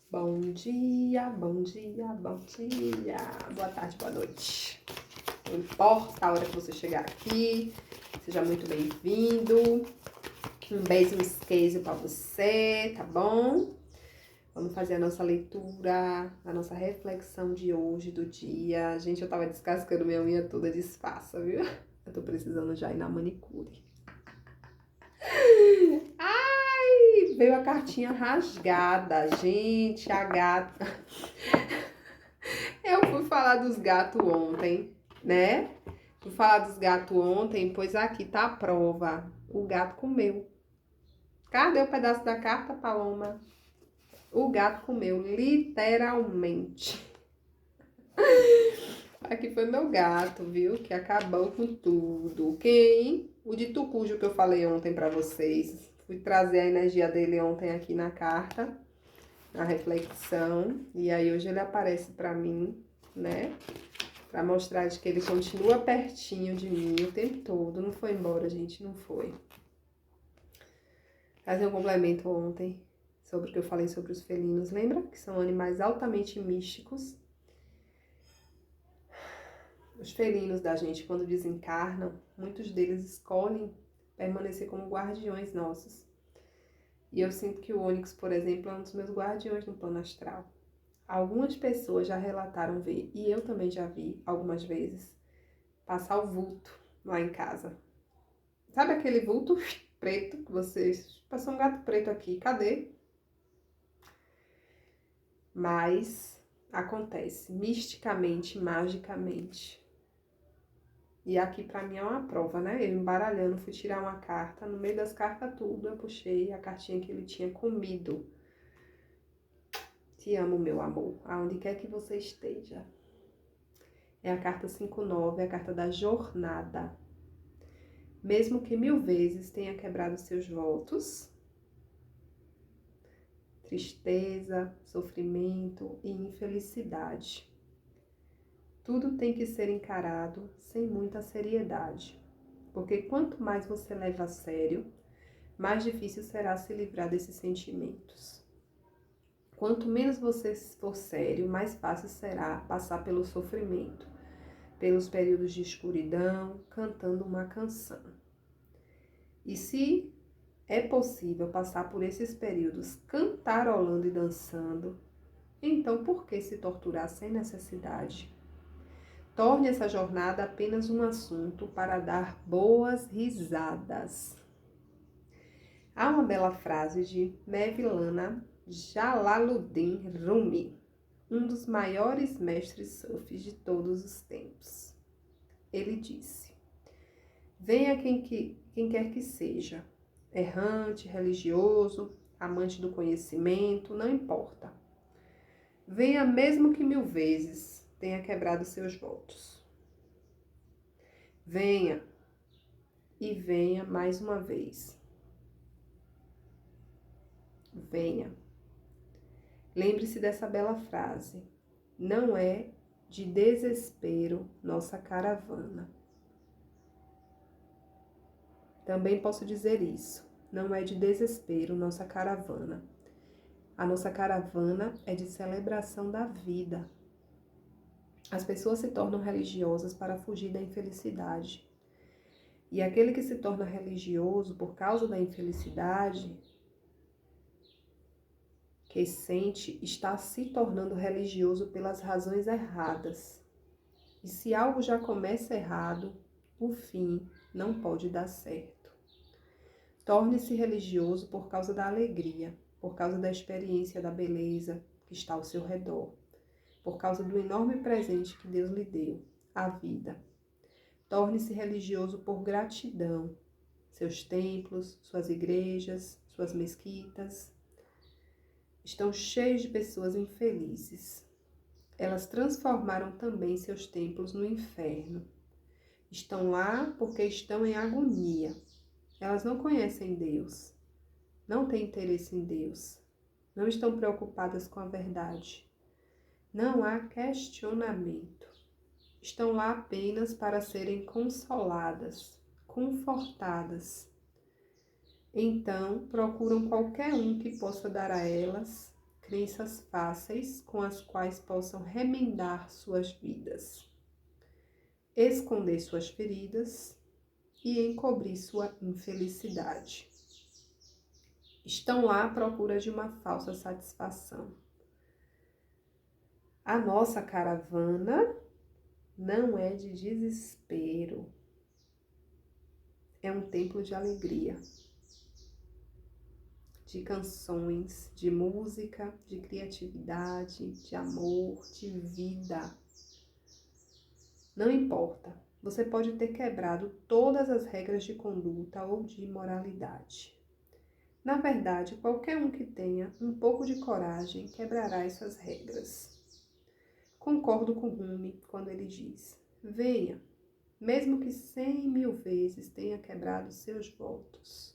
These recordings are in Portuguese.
Bom dia, bom dia, bom dia. Boa tarde, boa noite. Não importa a hora que você chegar aqui, seja muito bem-vindo. Um beijo, um queijo pra você, tá bom? Vamos fazer a nossa leitura, a nossa reflexão de hoje, do dia. Gente, eu tava descascando minha unha toda disfarça, viu? Eu tô precisando já ir na manicure. Ai, veio a cartinha rasgada, gente, a gata. Eu fui falar dos gatos ontem, né? Fui falar dos gatos ontem, pois aqui tá a prova. O gato comeu. Cadê o pedaço da carta, Paloma? O gato comeu, literalmente. Aqui foi meu gato, viu? Que acabou com tudo. Quem? O de Tucujo que eu falei ontem pra vocês. Fui trazer a energia dele ontem aqui na carta, na reflexão. E aí hoje ele aparece pra mim, né? Pra mostrar de que ele continua pertinho de mim o tempo todo. Não foi embora, gente, não foi. Fazer um complemento ontem sobre o que eu falei sobre os felinos. Lembra? Que são animais altamente místicos. Os felinos da gente, quando desencarnam, muitos deles escolhem permanecer como guardiões nossos. E eu sinto que o Ônix, por exemplo, é um dos meus guardiões no plano astral. Algumas pessoas já relataram ver, e eu também já vi algumas vezes, passar o vulto lá em casa. Sabe aquele vulto preto que vocês... Passou um gato preto aqui, cadê? Mas acontece misticamente, magicamente. E aqui pra mim é uma prova, né? Eu embaralhando, fui tirar uma carta, no meio das cartas tudo, eu puxei a cartinha que ele tinha comido. Te amo, meu amor, aonde quer que você esteja. É a carta 59, é a carta da jornada. Mesmo que 1000 vezes tenha quebrado seus votos, tristeza, sofrimento e infelicidade. Tudo tem que ser encarado sem muita seriedade, porque quanto mais você leva a sério, mais difícil será se livrar desses sentimentos. Quanto menos você for sério, mais fácil será passar pelo sofrimento, pelos períodos de escuridão, cantando uma canção. E se é possível passar por esses períodos cantarolando e dançando, então por que se torturar sem necessidade? Torne essa jornada apenas um assunto para dar boas risadas. Há uma bela frase de Mevlana Jalaluddin Rumi, um dos maiores mestres sufis de todos os tempos. Ele disse: venha quem quer que seja, errante, religioso, amante do conhecimento, não importa. Venha mesmo que 1000 vezes tenha quebrado seus votos. Venha e venha mais uma vez. Venha. Lembre-se dessa bela frase. Não é de desespero nossa caravana. Também posso dizer isso. Não é de desespero nossa caravana. A nossa caravana é de celebração da vida. As pessoas se tornam religiosas para fugir da infelicidade. E aquele que se torna religioso por causa da infelicidade que sente, está se tornando religioso pelas razões erradas. E se algo já começa errado, o fim não pode dar certo. Torne-se religioso por causa da alegria, por causa da experiência da beleza que está ao seu redor, por causa do enorme presente que Deus lhe deu, a vida. Torne-se religioso por gratidão. Seus templos, suas igrejas, suas mesquitas estão cheios de pessoas infelizes. Elas transformaram também seus templos no inferno. Estão lá porque estão em agonia. Elas não conhecem Deus, não têm interesse em Deus, não estão preocupadas com a verdade. Não há questionamento. Estão lá apenas para serem consoladas, confortadas. Então, procuram qualquer um que possa dar a elas crenças fáceis com as quais possam remendar suas vidas, esconder suas feridas e encobrir sua infelicidade. Estão lá à procura de uma falsa satisfação. A nossa caravana não é de desespero, é um templo de alegria, de canções, de música, de criatividade, de amor, de vida. Não importa, você pode ter quebrado todas as regras de conduta ou de moralidade. Na verdade, qualquer um que tenha um pouco de coragem quebrará essas regras. Concordo com Rumi quando ele diz: venha, mesmo que 100.000 vezes tenha quebrado seus votos.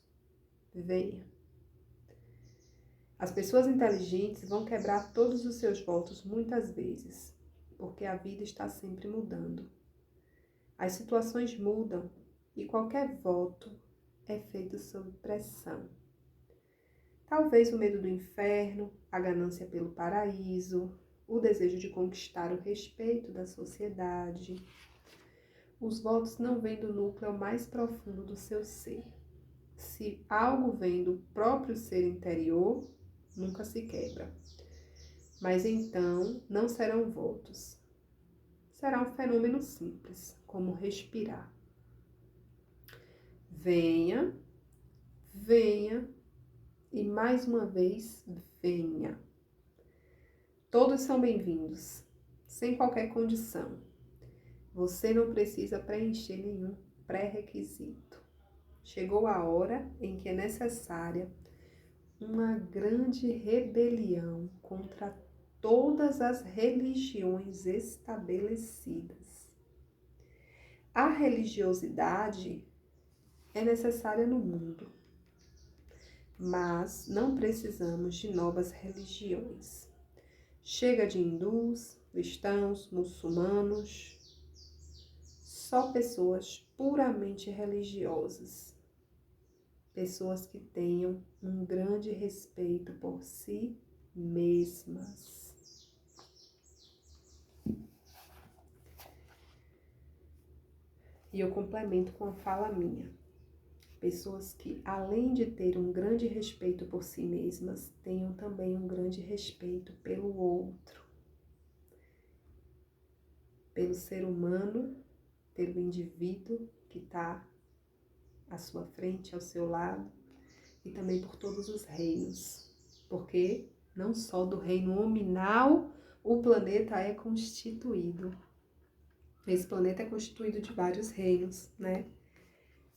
Venha. As pessoas inteligentes vão quebrar todos os seus votos muitas vezes, porque a vida está sempre mudando. As situações mudam e qualquer voto é feito sob pressão. Talvez o medo do inferno, a ganância pelo paraíso, o desejo de conquistar o respeito da sociedade. Os votos não vêm do núcleo mais profundo do seu ser. Se algo vem do próprio ser interior, nunca se quebra. Mas então não serão votos. Será um fenômeno simples, como respirar. Venha, venha e mais uma vez venha. Todos são bem-vindos, sem qualquer condição. Você não precisa preencher nenhum pré-requisito. Chegou a hora em que é necessária uma grande rebelião contra todas as religiões estabelecidas. A religiosidade é necessária no mundo, mas não precisamos de novas religiões. Chega de hindus, cristãos, muçulmanos, só pessoas puramente religiosas. Pessoas que tenham um grande respeito por si mesmas. E eu complemento com a fala minha. Pessoas que, além de ter um grande respeito por si mesmas, tenham também um grande respeito pelo outro, pelo ser humano, pelo indivíduo que está à sua frente, ao seu lado, e também por todos os reinos, porque não só do reino nominal o planeta é constituído. Esse planeta é constituído de vários reinos, né?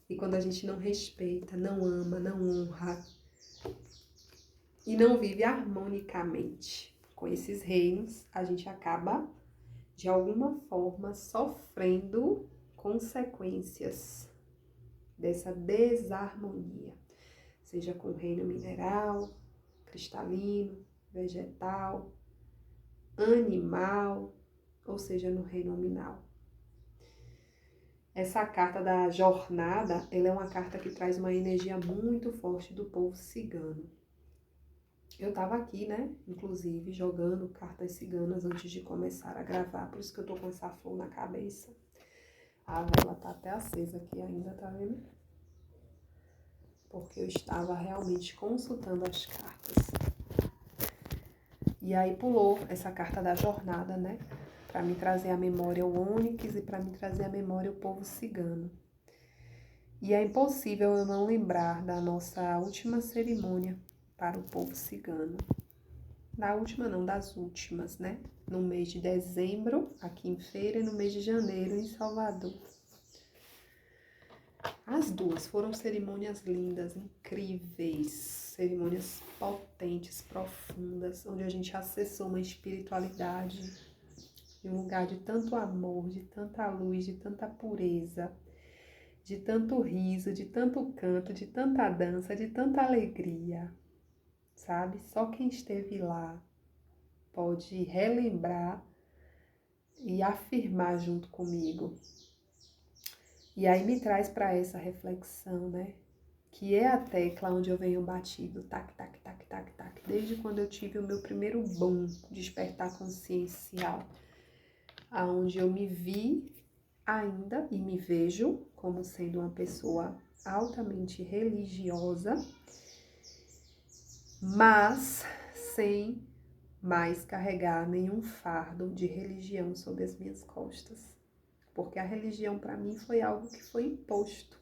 E quando a gente não respeita, não ama, não honra e não vive harmonicamente com esses reinos, a gente acaba, de alguma forma, sofrendo consequências dessa desarmonia, seja com o reino mineral, cristalino, vegetal, animal, ou seja, no reino nominal. Essa carta da jornada, ela é uma carta que traz uma energia muito forte do povo cigano. Eu tava aqui, né, inclusive, jogando cartas ciganas antes de começar a gravar, por isso que eu tô com essa flor na cabeça. A vela tá até acesa aqui ainda, tá vendo? Porque eu estava realmente consultando as cartas. E aí pulou essa carta da jornada, né? Para me trazer à memória o ônix e para me trazer à memória o povo cigano. E é impossível eu não lembrar da nossa última cerimônia para o povo cigano. Da última não, das últimas, né? No mês de dezembro, aqui em Feira, e no mês de janeiro, em Salvador. As duas foram cerimônias lindas, incríveis, cerimônias potentes, profundas, onde a gente acessou uma espiritualidade de um lugar de tanto amor, de tanta luz, de tanta pureza, de tanto riso, de tanto canto, de tanta dança, de tanta alegria, sabe? Só quem esteve lá pode relembrar e afirmar junto comigo. E aí me traz para essa reflexão, né? que é a tecla onde eu venho batido, tac, tac, tac, tac, tac, desde quando eu tive o meu primeiro boom, despertar consciencial, aonde eu me vi ainda e me vejo como sendo uma pessoa altamente religiosa, mas sem mais carregar nenhum fardo de religião sobre as minhas costas. Porque a religião para mim foi algo que foi imposto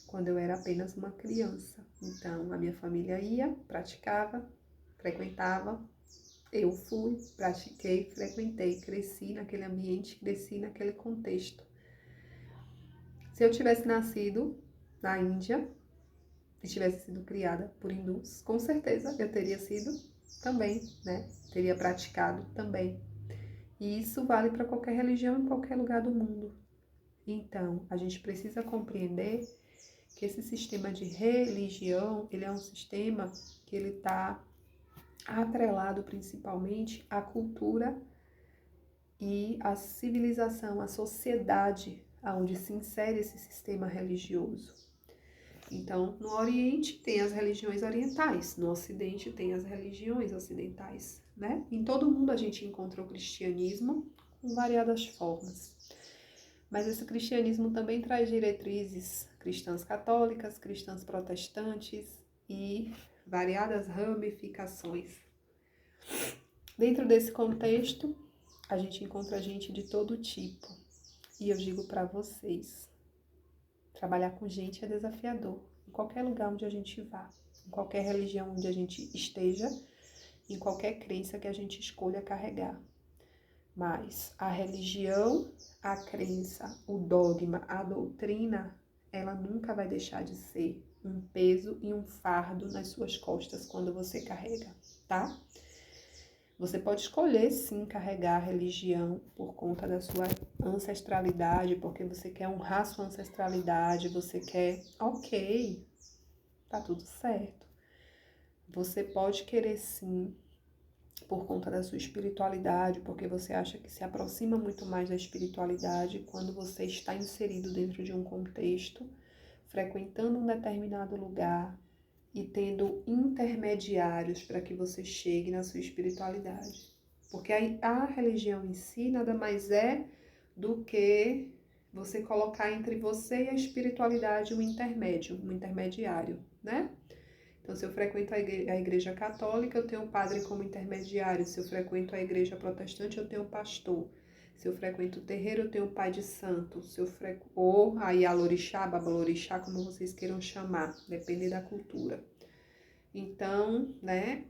quando eu era apenas uma criança. Então, a minha família ia, praticava, frequentava, eu fui, pratiquei, frequentei, cresci naquele ambiente, cresci naquele contexto. Se eu tivesse nascido na Índia e tivesse sido criada por hindus, com certeza eu teria sido também, né? Teria praticado também. E isso vale para qualquer religião em qualquer lugar do mundo. Então, a gente precisa compreender que esse sistema de religião, ele é um sistema que ele está atrelado principalmente à cultura e à civilização, à sociedade onde se insere esse sistema religioso. Então, no Oriente tem as religiões orientais, no Ocidente tem as religiões ocidentais, né? Em todo mundo a gente encontra o cristianismo com variadas formas. Mas esse cristianismo também traz diretrizes cristãs católicas, cristãs protestantes e variadas ramificações. Dentro desse contexto, a gente encontra gente de todo tipo. E eu digo para vocês, trabalhar com gente é desafiador, em qualquer lugar onde a gente vá, em qualquer religião onde a gente esteja, em qualquer crença que a gente escolha carregar. Mas a religião, a crença, o dogma, a doutrina, ela nunca vai deixar de ser um peso e um fardo nas suas costas quando você carrega, tá? Você pode escolher, sim, carregar a religião por conta da sua ancestralidade, porque você quer honrar sua ancestralidade, você quer, ok, tá tudo certo. Você pode querer, sim, por conta da sua espiritualidade, porque você acha que se aproxima muito mais da espiritualidade quando você está inserido dentro de um contexto, frequentando um determinado lugar e tendo intermediários para que você chegue na sua espiritualidade. Porque a religião em si nada mais é do que você colocar entre você e a espiritualidade um intermédio, um intermediário, né? Então, se eu frequento a igreja católica, eu tenho o padre como intermediário. Se eu frequento a igreja protestante, eu tenho o pastor. Se eu frequento o terreiro, eu tenho o pai de santo. Ou a Ialorixá, Babalorixá, como vocês queiram chamar, depende da cultura. Então, né,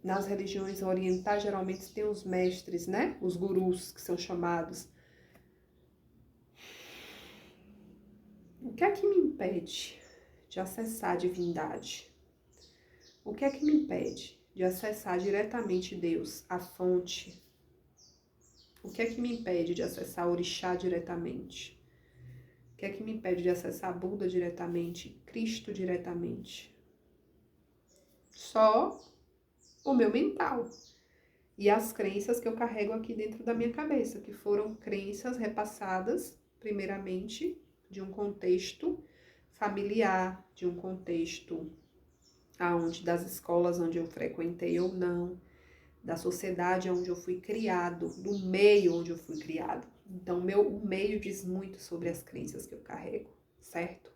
nas religiões orientais, geralmente tem os mestres, né, os gurus, que são chamados. O que é que me impede de acessar a divindade? O que é que me impede de acessar diretamente Deus, a fonte? O que é que me impede de acessar Orixá diretamente? O que é que me impede de acessar Buda diretamente, Cristo diretamente? Só o meu mental e as crenças que eu carrego aqui dentro da minha cabeça, que foram crenças repassadas, primeiramente, de um contexto familiar, de um contexto das escolas onde eu frequentei ou não, da sociedade onde eu fui criado, do meio onde eu fui criado. Então, o meio diz muito sobre as crenças que eu carrego, certo?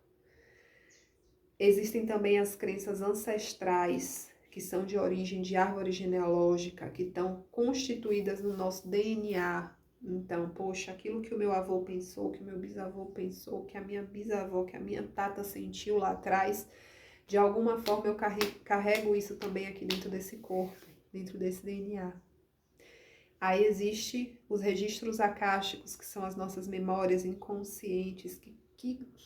Existem também as crenças ancestrais, que são de origem de árvore genealógica, que estão constituídas no nosso DNA. Então, poxa, aquilo que o meu avô pensou, que o meu bisavô pensou, que a minha bisavó, que a minha tata sentiu lá atrás, de alguma forma eu carrego isso também aqui dentro desse corpo, dentro desse DNA. Aí existe os registros acásticos, que são as nossas memórias inconscientes, que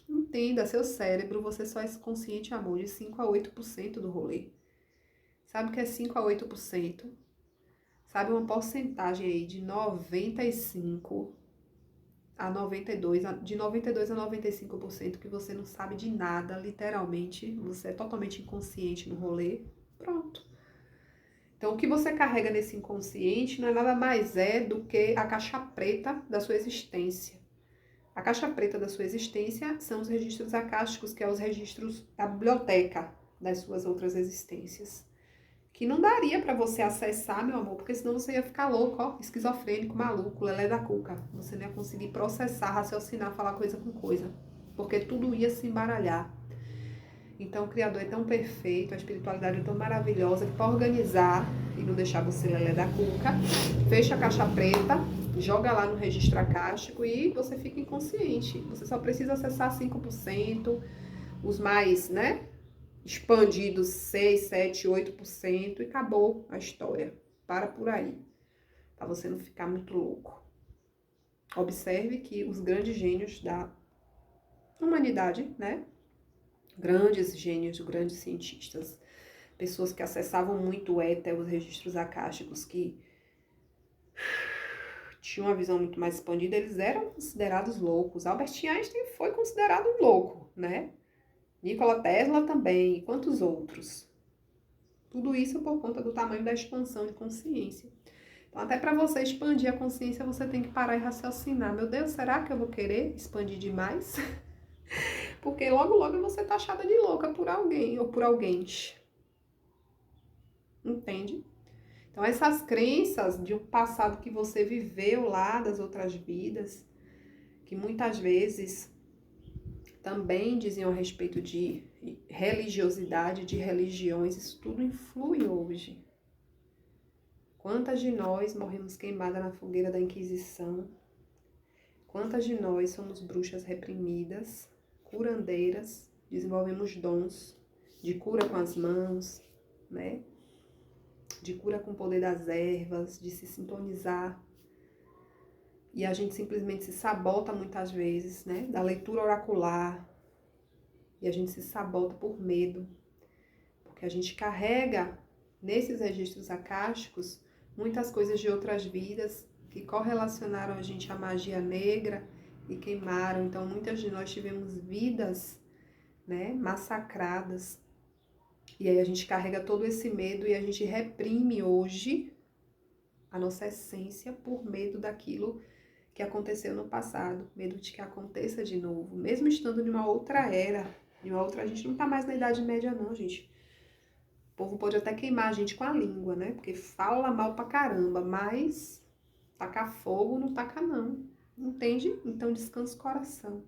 entenda, seu cérebro, você só é consciente, amor, de 5 a 8% do rolê. Sabe o que é 5 a 8%? Sabe uma porcentagem aí de 95 a 92, de 92 a 95% que você não sabe de nada, literalmente, você é totalmente inconsciente no rolê, pronto. Então, o que você carrega nesse inconsciente não é nada mais do que a caixa preta da sua existência. A caixa preta da sua existência são os registros acásticos, que é os registros da biblioteca das suas outras existências. Que não daria para você acessar, meu amor, porque senão você ia ficar louco, ó, esquizofrênico, maluco, lelé da cuca. Você não ia conseguir processar, raciocinar, falar coisa com coisa, porque tudo ia se embaralhar. Então o Criador é tão perfeito, a espiritualidade é tão maravilhosa, que para organizar e não deixar você lelé da cuca, fecha a caixa preta, joga lá no registro acástico e você fica inconsciente. Você só precisa acessar 5%, os mais, né, expandidos 6, 7, 8% e acabou a história. Para por aí, para você não ficar muito louco. Observe que os grandes gênios da humanidade, né, grandes gênios, grandes cientistas, pessoas que acessavam muito o éter, os registros acásticos, que tinham uma visão muito mais expandida, eles eram considerados loucos. Albert Einstein foi considerado um louco, né? Nikola Tesla também, e quantos outros. Tudo isso por conta do tamanho da expansão de consciência. Então, até para você expandir a consciência, você tem que parar e raciocinar. Meu Deus, será que eu vou querer expandir demais? Porque logo, logo você tá achada de louca por alguém ou por alguém. Entende? Então, essas crenças de um passado que você viveu lá, das outras vidas, que muitas vezes também diziam a respeito de religiosidade, de religiões, isso tudo influi hoje. Quantas de nós morremos queimadas na fogueira da Inquisição? Quantas de nós somos bruxas reprimidas, curandeiras, desenvolvemos dons de cura com as mãos, né? De cura com o poder das ervas, de se sintonizar. E a gente simplesmente se sabota muitas vezes, né? Da leitura oracular. E a gente se sabota por medo. Porque a gente carrega nesses registros acásticos muitas coisas de outras vidas que correlacionaram a gente à magia negra e queimaram. Então, muitas de nós tivemos vidas, né, massacradas. E aí a gente carrega todo esse medo e a gente reprime hoje a nossa essência por medo daquilo que aconteceu no passado, medo de que aconteça de novo, mesmo estando em uma outra era, em uma outra, a gente não tá mais na Idade Média não, gente. O povo pode até queimar a gente com a língua, né? Porque fala mal pra caramba, mas tacar fogo não taca não. Entende? Então descansa o coração.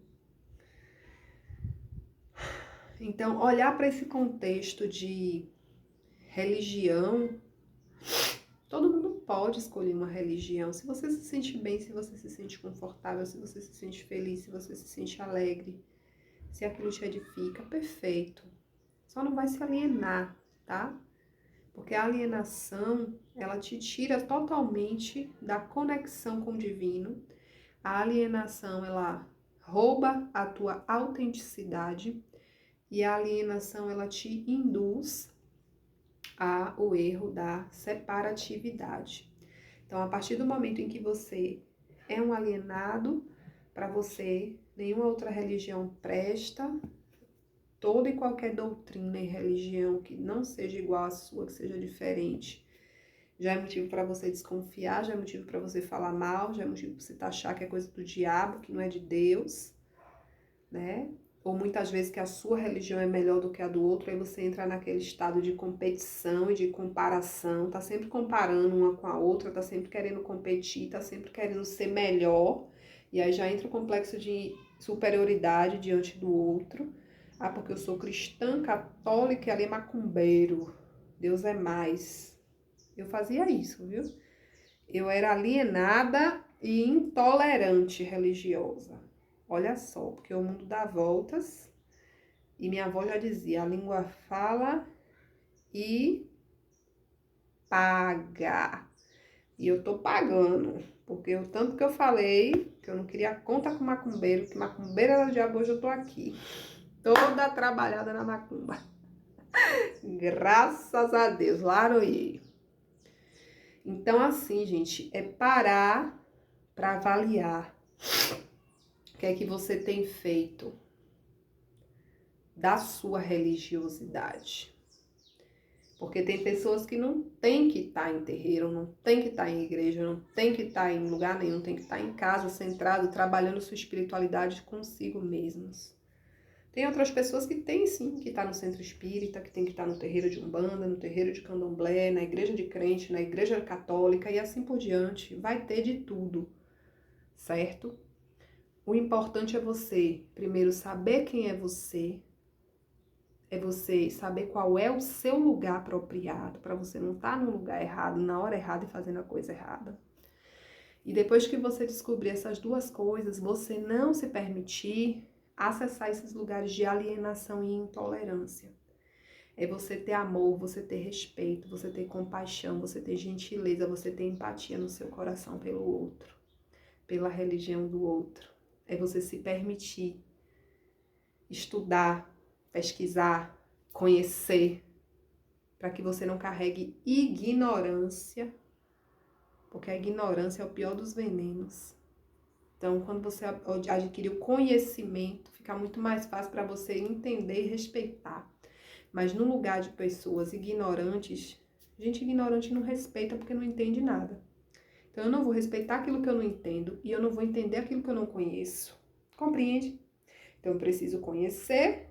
Então, olhar para esse contexto de religião, todo mundo pode escolher uma religião. Se você se sente bem, se você se sente confortável, se você se sente feliz, se você se sente alegre, se aquilo te edifica, perfeito. Só não vai se alienar, tá? Porque a alienação, ela te tira totalmente da conexão com o divino. A alienação, ela rouba a tua autenticidade. E a alienação, ela te induz ao erro da separatividade. Então, a partir do momento em que você é um alienado, para você, nenhuma outra religião presta. Toda e qualquer doutrina e religião que não seja igual à sua, que seja diferente, já é motivo para você desconfiar, já é motivo para você falar mal, já é motivo para você taxar que é coisa do diabo, que não é de Deus, né? Ou muitas vezes que a sua religião é melhor do que a do outro, aí você entra naquele estado de competição e de comparação, tá sempre comparando uma com a outra, tá sempre querendo competir, tá sempre querendo ser melhor, e aí já entra o complexo de superioridade diante do outro. Ah, porque eu sou cristã, católica e ali é macumbeiro. Deus é mais. Eu fazia isso, viu? Eu era alienada e intolerante religiosa. Olha só, porque o mundo dá voltas. E minha avó já dizia, a língua fala e paga. E eu tô pagando. Porque o tanto que eu falei, que eu não queria conta com macumbeiro, que macumbeiro era o diabo, hoje eu tô aqui. Toda trabalhada na macumba. Graças a Deus, laroei. Então, assim, gente, é parar para avaliar o que é que você tem feito da sua religiosidade. Porque tem pessoas que não tem que estar em terreiro, não tem que estar em igreja, não tem que estar em lugar nenhum, tem que estar em casa, centrado, trabalhando sua espiritualidade consigo mesmos. Tem outras pessoas que tem sim, que está no centro espírita, que tem que estar no terreiro de Umbanda, no terreiro de Candomblé, na igreja de crente, na igreja católica e assim por diante. Vai ter de tudo, certo? O importante é você, primeiro, saber quem é você saber qual é o seu lugar apropriado, para você não estar no lugar errado, na hora errada e fazendo a coisa errada. E depois que você descobrir essas duas coisas, você não se permitir acessar esses lugares de alienação e intolerância. É você ter amor, você ter respeito, você ter compaixão, você ter gentileza, você ter empatia no seu coração pelo outro, pela religião do outro. É você se permitir estudar, pesquisar, conhecer, para que você não carregue ignorância, porque a ignorância é o pior dos venenos. Então, quando você adquire o conhecimento, fica muito mais fácil para você entender e respeitar. Mas no lugar de pessoas ignorantes, gente ignorante não respeita porque não entende nada. Então, eu não vou respeitar aquilo que eu não entendo e eu não vou entender aquilo que eu não conheço. Compreende? Então, eu preciso conhecer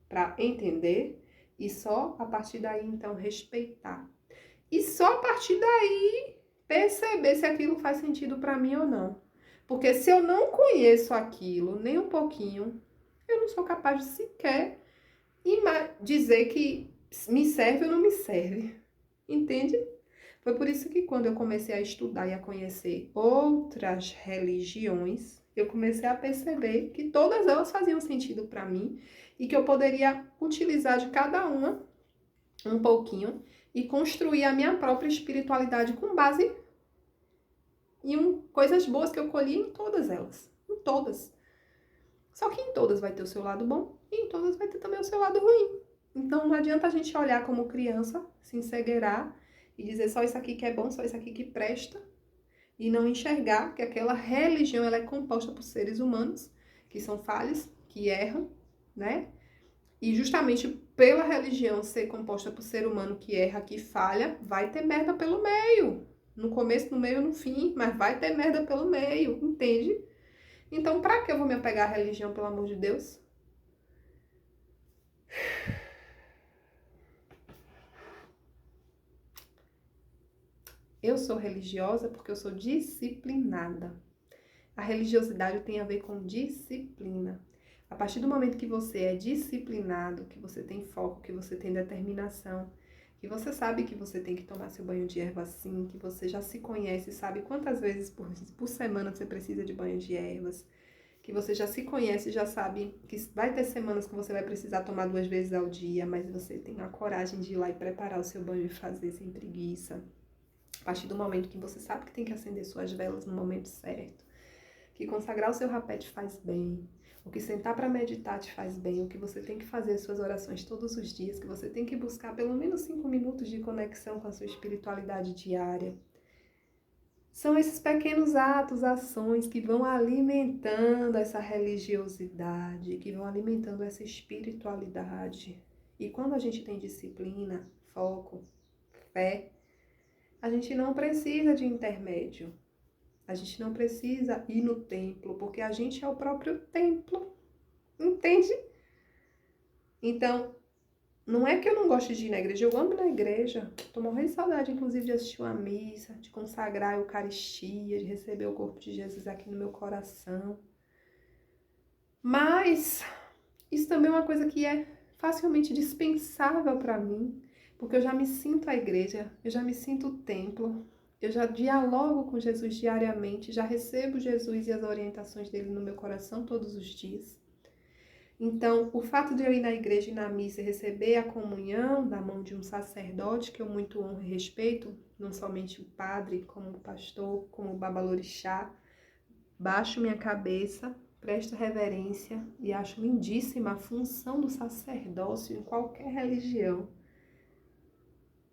para entender e só a partir daí, então, respeitar. E só a partir daí perceber se aquilo faz sentido para mim ou não. Porque se eu não conheço aquilo nem um pouquinho, eu não sou capaz de sequer dizer que me serve ou não me serve. Entende? Foi por isso que quando eu comecei a estudar e a conhecer outras religiões, eu comecei a perceber que todas elas faziam sentido para mim e que eu poderia utilizar de cada uma um pouquinho e construir a minha própria espiritualidade com base em coisas boas que eu colhi em todas elas. Em todas. Só que em todas vai ter o seu lado bom e em todas vai ter também o seu lado ruim. Então não adianta a gente olhar como criança, se encegueirar e dizer só isso aqui que é bom, só isso aqui que presta e não enxergar que aquela religião ela é composta por seres humanos que são falhos, que erram, né? E justamente pela religião ser composta por ser humano que erra, que falha, vai ter merda pelo meio. No começo, no meio, no fim, mas vai ter merda pelo meio, entende? Então, pra que eu vou me apegar à religião, pelo amor de Deus? Eu sou religiosa porque eu sou disciplinada. A religiosidade tem a ver com disciplina. A partir do momento que você é disciplinado, que você tem foco, que você tem determinação, que você sabe que você tem que tomar seu banho de erva assim, que você já se conhece, sabe quantas vezes por semana você precisa de banho de ervas, que você já se conhece, já sabe que vai ter semanas que você vai precisar tomar 2 vezes ao dia, mas você tem a coragem de ir lá e preparar o seu banho e fazer sem preguiça. A partir do momento que você sabe que tem que acender suas velas no momento certo, que consagrar o seu rapé te faz bem, o que sentar para meditar te faz bem, o que você tem que fazer as suas orações todos os dias, que você tem que buscar pelo menos 5 minutos de conexão com a sua espiritualidade diária. São esses pequenos atos, ações que vão alimentando essa religiosidade, que vão alimentando essa espiritualidade. E quando a gente tem disciplina, foco, fé, a gente não precisa de intermédio. A gente não precisa ir no templo, porque a gente é o próprio templo. Entende? Então, não é que eu não gosto de ir na igreja, eu amo ir na igreja. Tô morrendo de saudade, inclusive, de assistir uma missa, de consagrar a Eucaristia, de receber o corpo de Jesus aqui no meu coração. Mas isso também é uma coisa que é facilmente dispensável para mim, porque eu já me sinto a igreja, eu já me sinto o templo, eu já dialogo com Jesus diariamente, já recebo Jesus e as orientações dele no meu coração todos os dias. Então, o fato de eu ir na igreja e na missa e receber a comunhão da mão de um sacerdote, que eu muito honro e respeito, não somente o padre, como o pastor, como o babalorixá, baixo minha cabeça, presto reverência e acho lindíssima a função do sacerdócio em qualquer religião.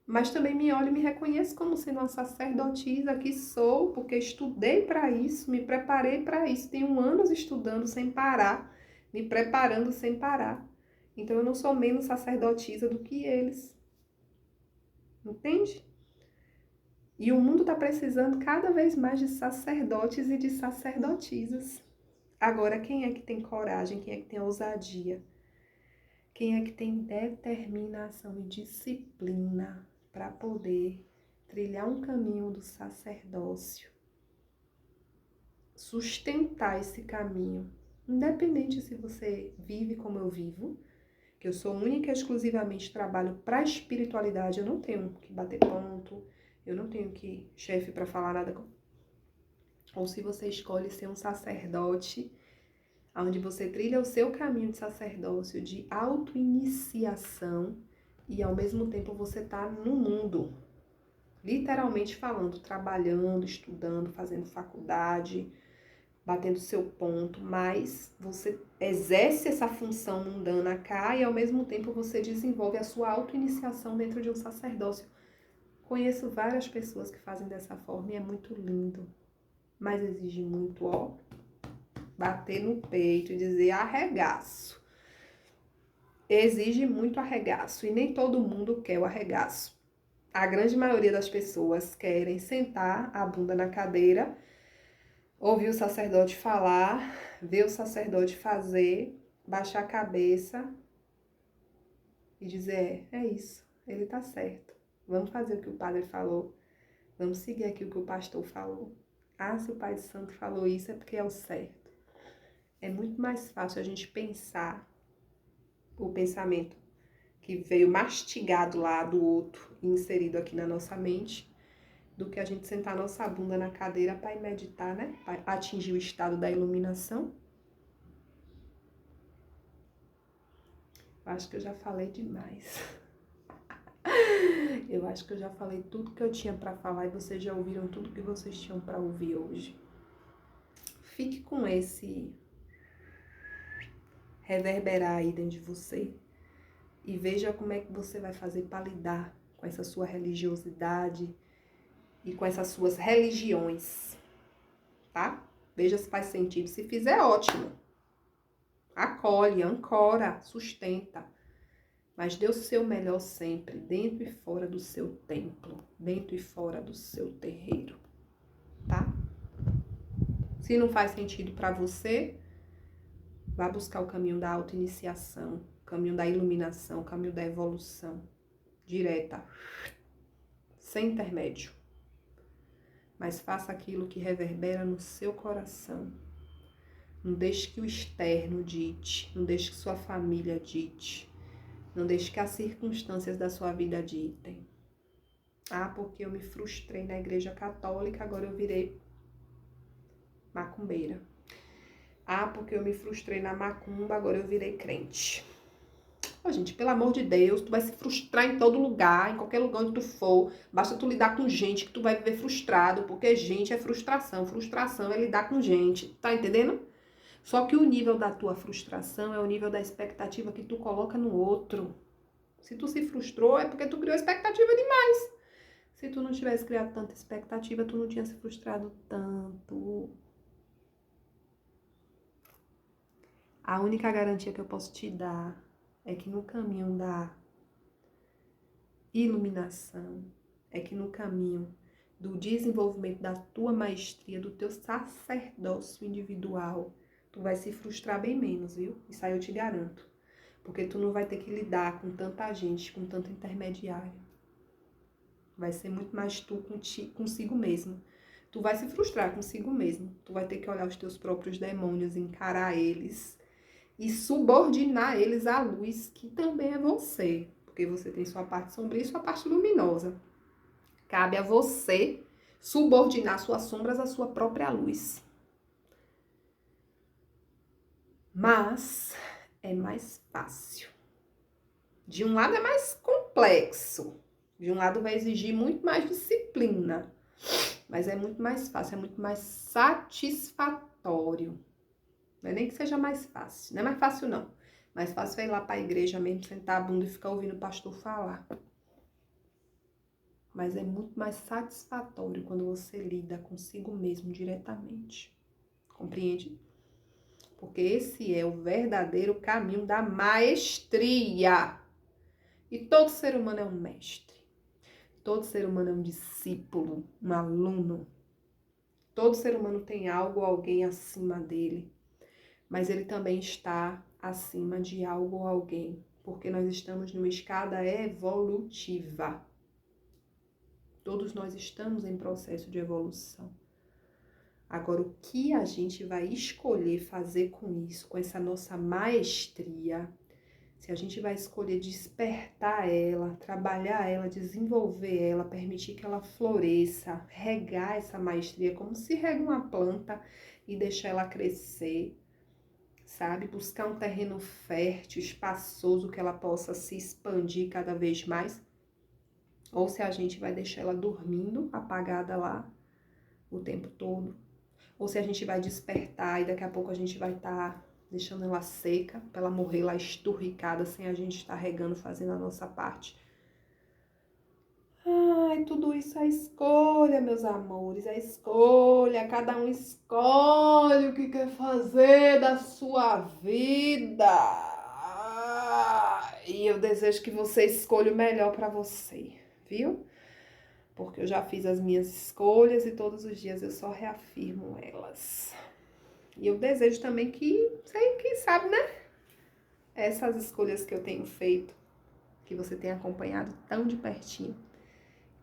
Mas também me olho e me reconheço como sendo uma sacerdotisa que sou, porque estudei para isso, me preparei para isso, tenho anos estudando sem parar, me preparando sem parar. Então eu não sou menos sacerdotisa do que eles. Entende? E o mundo está precisando cada vez mais de sacerdotes e de sacerdotisas. Agora, quem é que tem coragem? Quem é que tem ousadia? Quem é que tem determinação e disciplina para poder trilhar um caminho do sacerdócio? Sustentar esse caminho. Independente se você vive como eu vivo, que eu sou única e exclusivamente trabalho para a espiritualidade, eu não tenho que bater ponto, eu não tenho que chefe para falar nada. Ou se você escolhe ser um sacerdote, onde você trilha o seu caminho de sacerdócio, de auto-iniciação, e ao mesmo tempo você está no mundo, literalmente falando, trabalhando, estudando, fazendo faculdade, batendo seu ponto, mas você exerce essa função mundana cá e ao mesmo tempo você desenvolve a sua auto-iniciação dentro de um sacerdócio. Conheço várias pessoas que fazem dessa forma e é muito lindo, mas exige muito, ó, bater no peito e dizer arregaço. Exige muito arregaço e nem todo mundo quer o arregaço. A grande maioria das pessoas querem sentar a bunda na cadeira, ouvir o sacerdote falar, ver o sacerdote fazer, baixar a cabeça e dizer, é isso, ele tá certo. Vamos fazer o que o padre falou, vamos seguir aqui o que o pastor falou. Ah, se o pai de santo falou isso é porque é o certo. É muito mais fácil a gente pensar o pensamento que veio mastigado lá do outro e inserido aqui na nossa mente, do que a gente sentar nossa bunda na cadeira para meditar, né? Para atingir o estado da iluminação. Acho que eu já falei demais. Eu acho que eu já falei tudo que eu tinha para falar e vocês já ouviram tudo que vocês tinham para ouvir hoje. Fique com esse reverberar aí dentro de você e veja como é que você vai fazer para lidar com essa sua religiosidade e com essas suas religiões, tá? Veja se faz sentido. Se fizer, ótimo. Acolhe, ancora, sustenta. Mas dê o seu melhor sempre, dentro e fora do seu templo, dentro e fora do seu terreiro, tá? Se não faz sentido para você, vá buscar o caminho da auto-iniciação, o caminho da iluminação, o caminho da evolução, direta, sem intermédio. Mas faça aquilo que reverbera no seu coração. Não deixe que o externo dite, não deixe que sua família dite. Não deixe que as circunstâncias da sua vida ditem. Ah, porque eu me frustrei na igreja católica, agora eu virei macumbeira. Ah, porque eu me frustrei na macumba, agora eu virei crente. Ô, gente, pelo amor de Deus, tu vai se frustrar em todo lugar, em qualquer lugar onde tu for. Basta tu lidar com gente que tu vai viver frustrado, porque gente é frustração. Frustração é lidar com gente, tá entendendo? Só que o nível da tua frustração é o nível da expectativa que tu coloca no outro. Se tu se frustrou, é porque tu criou expectativa demais. Se tu não tivesse criado tanta expectativa, tu não tinha se frustrado tanto. A única garantia que eu posso te dar é que no caminho da iluminação, é que no caminho do desenvolvimento da tua maestria, do teu sacerdócio individual, tu vai se frustrar bem menos, viu? Isso aí eu te garanto. Porque tu não vai ter que lidar com tanta gente, com tanto intermediário. Vai ser muito mais tu consigo mesmo. Tu vai se frustrar consigo mesmo. Tu vai ter que olhar os teus próprios demônios, encarar eles e subordinar eles à luz, que também é você. Porque você tem sua parte sombria e sua parte luminosa. Cabe a você subordinar suas sombras à sua própria luz. Mas é mais fácil. De um lado é mais complexo. De um lado vai exigir muito mais disciplina. Mas é muito mais fácil, é muito mais satisfatório. Não é nem que seja mais fácil. Não é mais fácil, não. Mais fácil é ir lá para a igreja mesmo, sentar a bunda e ficar ouvindo o pastor falar. Mas é muito mais satisfatório quando você lida consigo mesmo diretamente. Compreende? Porque esse é o verdadeiro caminho da maestria. E todo ser humano é um mestre. Todo ser humano é um discípulo, um aluno. Todo ser humano tem algo ou alguém acima dele, mas ele também está acima de algo ou alguém, porque nós estamos numa escada evolutiva. Todos nós estamos em processo de evolução. Agora, o que a gente vai escolher fazer com isso, com essa nossa maestria, se a gente vai escolher despertar ela, trabalhar ela, desenvolver ela, permitir que ela floresça, regar essa maestria como se rega uma planta e deixar ela crescer, sabe? Buscar um terreno fértil, espaçoso, que ela possa se expandir cada vez mais. Ou se a gente vai deixar ela dormindo, apagada lá, o tempo todo. Ou se a gente vai despertar e daqui a pouco a gente vai estar deixando ela seca, para ela morrer lá esturricada, sem a gente estar regando, fazendo a nossa parte. Ai, tudo isso é escolha, meus amores, é escolha. Cada um escolhe o que quer fazer da sua vida. E eu desejo que você escolha o melhor para você, viu? Porque eu já fiz as minhas escolhas e todos os dias eu só reafirmo elas. E eu desejo também que, quem sabe, né? Essas escolhas que eu tenho feito, que você tem acompanhado tão de pertinho,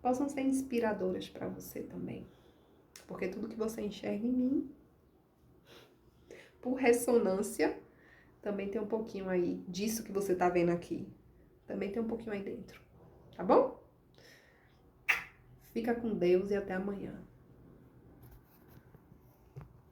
possam ser inspiradoras para você também. Porque tudo que você enxerga em mim, por ressonância, também tem um pouquinho aí disso que você tá vendo aqui. Também tem um pouquinho aí dentro. Tá bom? Fica com Deus e até amanhã.